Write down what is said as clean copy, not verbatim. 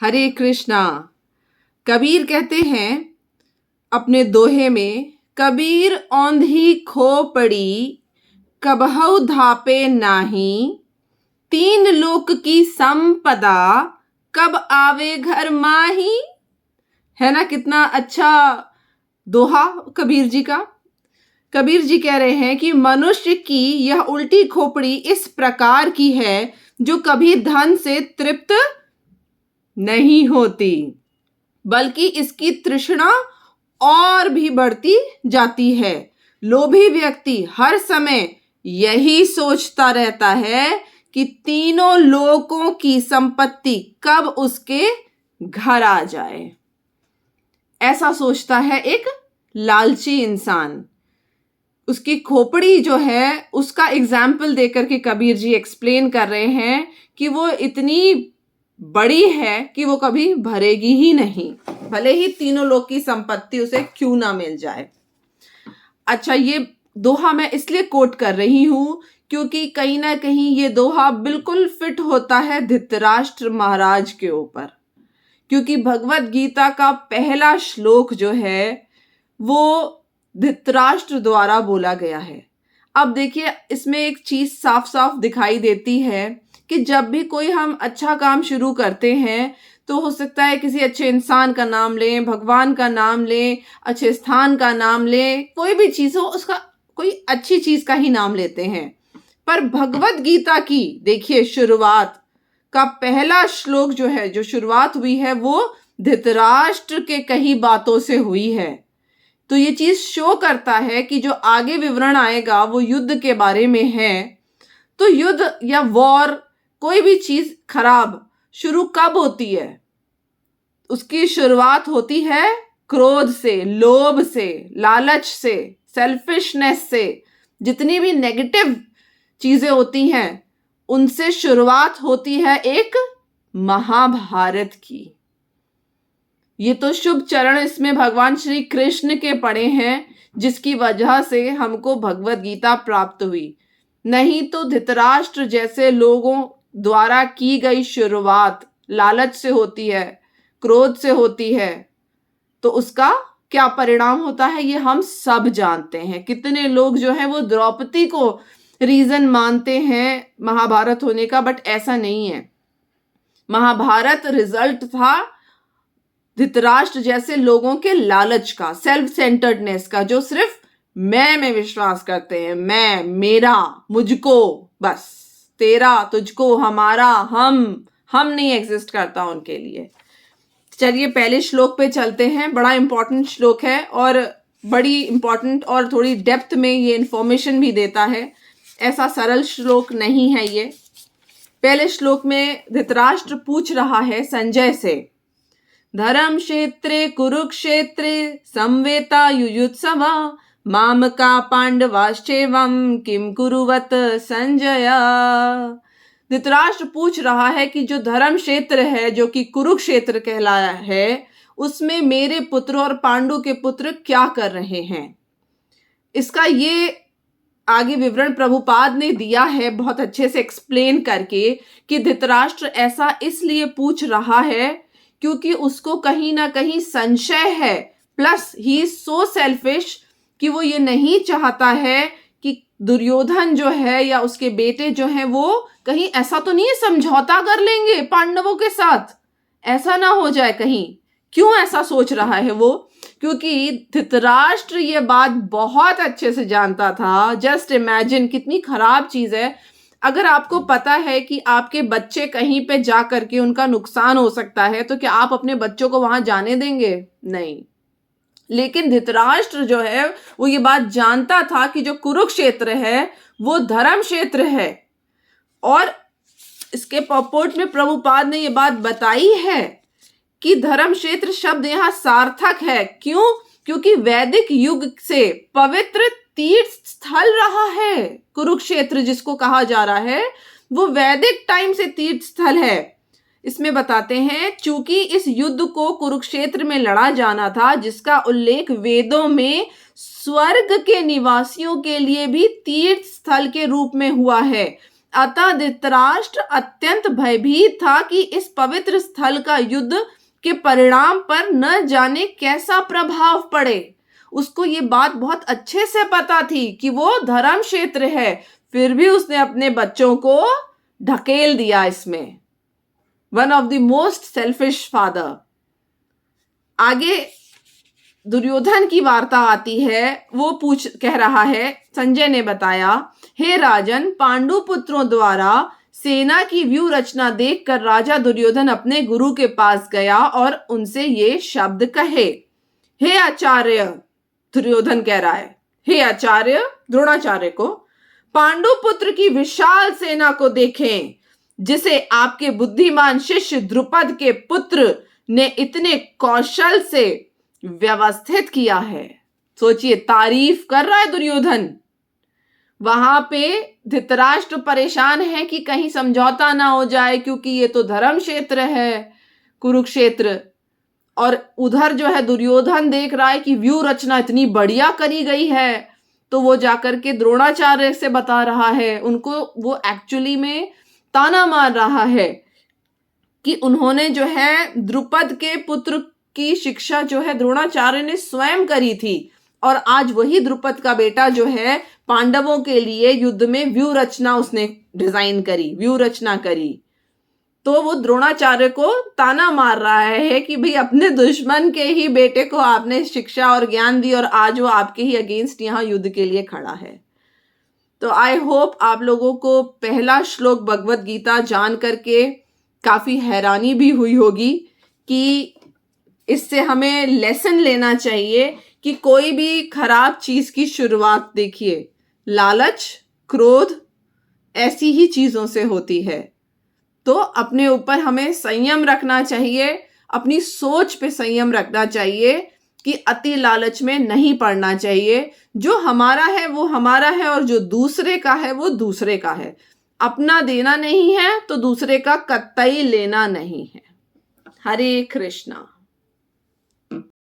हरे कृष्णा। कबीर कहते हैं अपने दोहे में, कबीर औंधी खो पड़ी कबहु धापे नाही, तीन लोक की संपदा कब आवे घर माही। है ना, कितना अच्छा दोहा कबीर जी का। कबीर जी कह रहे हैं कि मनुष्य की यह उल्टी खोपड़ी इस प्रकार की है जो कभी धन से तृप्त नहीं होती, बल्कि इसकी तृष्णा और भी बढ़ती जाती है। लोभी व्यक्ति हर समय यही सोचता रहता है कि तीनों लोकों की संपत्ति कब उसके घर आ जाए। ऐसा सोचता है एक लालची इंसान। उसकी खोपड़ी जो है उसका एग्जाम्पल देकर के कबीर जी एक्सप्लेन कर रहे हैं कि वो इतनी बड़ी है कि वो कभी भरेगी ही नहीं, भले ही तीनों लोग की संपत्ति उसे क्यों ना मिल जाए। अच्छा, ये दोहा मैं इसलिए कोट कर रही हूं क्योंकि कहीं ना कहीं ये दोहा बिल्कुल फिट होता है धृतराष्ट्र महाराज के ऊपर, क्योंकि भगवत गीता का पहला श्लोक जो है वो धृतराष्ट्र द्वारा बोला गया है। अब देखिए, इसमें एक चीज साफ साफ दिखाई देती है कि जब भी कोई हम अच्छा काम शुरू करते हैं तो हो सकता है किसी अच्छे इंसान का नाम लें, भगवान का नाम लें, अच्छे स्थान का नाम लें, कोई भी चीज हो उसका कोई अच्छी चीज का ही नाम लेते हैं। पर भगवत गीता की देखिए शुरुआत का पहला श्लोक जो है, जो शुरुआत हुई है वो धृतराष्ट्र के कही बातों से हुई है। तो ये चीज शो करता है कि जो आगे विवरण आएगा वो युद्ध के बारे में है। तो युद्ध या वॉर, कोई भी चीज खराब शुरू कब होती है? उसकी शुरुआत होती है क्रोध से, लोभ से, लालच से, सेल्फिशनेस से। जितनी भी नेगेटिव चीजें होती हैं उनसे शुरुआत होती है एक महाभारत की। ये तो शुभ चरण इसमें भगवान श्री कृष्ण के पड़े हैं, जिसकी वजह से हमको भगवत गीता प्राप्त हुई। नहीं तो धृतराष्ट्र जैसे लोगों द्वारा की गई शुरुआत लालच से होती है, क्रोध से होती है, तो उसका क्या परिणाम होता है ये हम सब जानते हैं। कितने लोग जो है वो द्रौपदी को रीजन मानते हैं महाभारत होने का, बट ऐसा नहीं है। महाभारत रिजल्ट था धृतराष्ट्र जैसे लोगों के लालच का, सेल्फ सेंटर्डनेस का, जो सिर्फ मैं में विश्वास करते हैं। मैं, मेरा, मुझको, बस तेरा, तुझको, हमारा, हम नहीं एग्जिस्ट करता उनके लिए। चलिए पहले श्लोक पे चलते हैं। बड़ा इंपॉर्टेंट श्लोक है और बड़ी इंपॉर्टेंट और थोड़ी डेप्थ में ये इंफॉर्मेशन भी देता है। ऐसा सरल श्लोक नहीं है ये। पहले श्लोक में धृतराष्ट्र पूछ रहा है संजय से, धर्म क्षेत्रे कुरुक्षेत्रे संवेता युयुत्सवा मामका पांडवाश्चैवं किम कुरुवत संजय। धृतराष्ट्र पूछ रहा है कि जो धर्म क्षेत्र है, जो कि कुरुक्षेत्र कहलाया है, उसमें मेरे पुत्र और पांडु के पुत्र क्या कर रहे हैं। इसका ये आगे विवरण प्रभुपाद ने दिया है बहुत अच्छे से एक्सप्लेन करके कि धृतराष्ट्र ऐसा इसलिए पूछ रहा है क्योंकि उसको कहीं ना कहीं संशय है, plus he is so selfish कि वो ये नहीं चाहता है कि दुर्योधन जो है या उसके बेटे जो हैं वो कहीं ऐसा तो नहीं समझौता कर लेंगे पांडवों के साथ, ऐसा ना हो जाए कहीं। क्यों ऐसा सोच रहा है वो? क्योंकि धृतराष्ट्र ये बात बहुत अच्छे से जानता था। जस्ट इमेजिन कितनी खराब चीज है अगर आपको पता है कि आपके बच्चे कहीं पे जा करके उनका नुकसान हो सकता है, तो क्या आप अपने बच्चों को वहां जाने देंगे? नहीं। लेकिन धृतराष्ट्र जो है वो ये बात जानता था कि जो कुरुक्षेत्र है वो धर्म क्षेत्र है, और इसके पपोट में प्रभुपाद ने ये बात बताई है कि धर्म क्षेत्र शब्द यहां सार्थक है। क्यों? क्योंकि वैदिक युग से पवित्र तीर्थ स्थल रहा है कुरुक्षेत्र, जिसको कहा जा रहा है वो वैदिक टाइम से तीर्थ स्थल है। इसमें बताते हैं, चूंकि इस युद्ध को कुरुक्षेत्र में लड़ा जाना था, जिसका उल्लेख वेदों में स्वर्ग के निवासियों के लिए भी तीर्थ स्थल के रूप में हुआ है। अतः धृतराष्ट्र अत्यंत भयभीत था कि इस पवित्र स्थल का युद्ध के परिणाम पर न जाने कैसा प्रभाव पड़े। उसको ये बात बहुत अच्छे से पता थी कि वो धर्म क्षेत्र है, फिर भी उसने अपने बच्चों को ढकेल दिया इसमें। One of the most selfish father. आगे दुर्योधन की वार्ता आती है। वो कह रहा है, संजय ने बताया, हे राजन, पांडु पुत्रों द्वारा सेना की व्यू रचना देखकर राजा दुर्योधन अपने गुरु के पास गया और उनसे ये शब्द कहे। हे आचार्य, दुर्योधन कह रहा है, हे आचार्य द्रोणाचार्य को, पांडु पुत्र की विशाल सेना को देखें जिसे आपके बुद्धिमान शिष्य द्रुपद के पुत्र ने इतने कौशल से व्यवस्थित किया है। सोचिए, तारीफ कर रहा है दुर्योधन। वहां पे धृतराष्ट्र परेशान है कि कहीं समझौता ना हो जाए, क्योंकि ये तो धर्म क्षेत्र है, कुरुक्षेत्र। और उधर जो है दुर्योधन देख रहा है कि व्यू रचना इतनी बढ़िया करी गई है, तो वो जाकर के द्रोणाचार्य से बता रहा है उनको। वो एक्चुअली में ताना मार रहा है कि उन्होंने जो है द्रुपद के पुत्र की शिक्षा जो है द्रोणाचार्य ने स्वयं करी थी, और आज वही द्रुपद का बेटा जो है पांडवों के लिए युद्ध में व्यू रचना उसने डिजाइन करी, व्यू रचना करी। तो वो द्रोणाचार्य को ताना मार रहा है कि भाई अपने दुश्मन के ही बेटे को आपने शिक्षा और ज्ञान दी और आज वो आपके ही अगेंस्ट यहाँ युद्ध के लिए खड़ा है। तो आई होप आप लोगों को पहला श्लोक भगवत गीता जान करके काफी हैरानी भी हुई होगी कि इससे हमें लेसन लेना चाहिए कि कोई भी खराब चीज की शुरुआत, देखिए, लालच, क्रोध, ऐसी ही चीजों से होती है। तो अपने ऊपर हमें संयम रखना चाहिए, अपनी सोच पे संयम रखना चाहिए कि अति लालच में नहीं पड़ना चाहिए। जो हमारा है वो हमारा है, और जो दूसरे का है वो दूसरे का है। अपना देना नहीं है तो दूसरे का कतई लेना नहीं है। हरे कृष्णा।